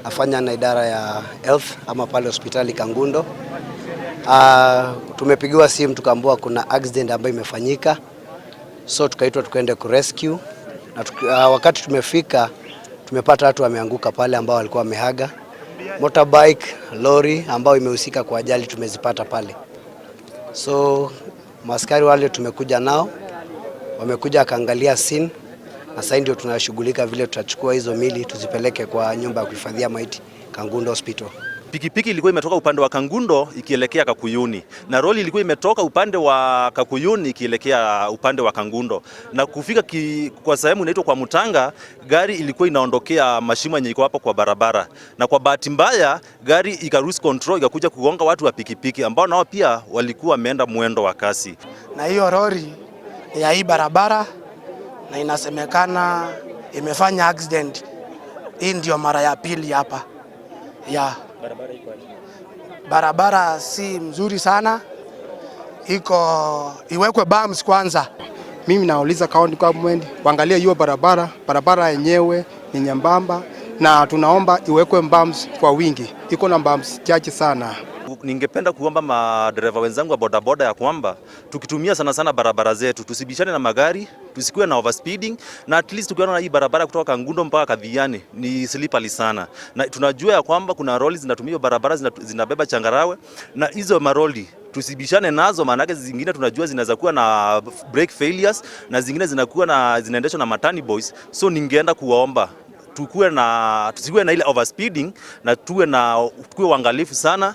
Nafanya na idara ya health ama pale hospitali Kangundo. Tumepigiwa simu tukaambiwa kuna accident ambayo imefanyika, so tukaitwa tukaende ku rescue, na wakati tumefika tumepata watu wameanguka pale ambao walikuwa wamehaga. Motorbike, lori ambao imehusika kwa ajali tumezipata pale. So maskari wale tumekuja nao, wamekuja kaangalia scene, na sasa ndio tunashughulika vile tutachukua hizo mili tuzipeleke kwa nyumba ya kuhifadhia maiti Kangundo Hospital. Pikipiki ilikuwa imetoka upande wa Kangundo ikielekea Kakuyuni, na roli ilikuwa imetoka upande wa Kakuyuni ikielekea upande wa Kangundo, na kufika kwa sehemu inaitwa kwa Mutanga, gari ilikuwa inaondokea mashimo yenye iko hapo kwa barabara, na kwa bahati mbaya gari ikarus control ikakuja kugonga watu wa pikipiki ambao nao pia walikuwa wameenda mwendo wa kasi. Na hiyo roli ya hii barabara, na inasemekana imefanya accident. Hii ndio mara ya pili hapa. Ya barabara si mzuri sana, iwekwe bumps kwanza. Mimi nauliza county government waangalie hiyo barabara yenyewe ni nyembamba, na tunaomba iwekwe bumps kwa wingi, iko na bumps chache sana. Ningependa kuomba madereva wenzangu wa bodaboda ya kwamba tukitumia sana barabara zetu tusibishane na magari, tusikuwe na overspeeding, na at least tukiona hii barabara kutoka Kangundo mpaka Kadhiani ni slippery sana, na tunajua ya kwamba kuna lori zinatumia barabara zinabeba changarawe, na hizo maroli tusibishane nazo, maana yake zingine tunajua zinaweza kuwa na brake failures na zingine zinaendeshwa na matani boys. So ningeenda kuwaomba tusiwe na ile overspeeding, na tuwe waangalifu sana.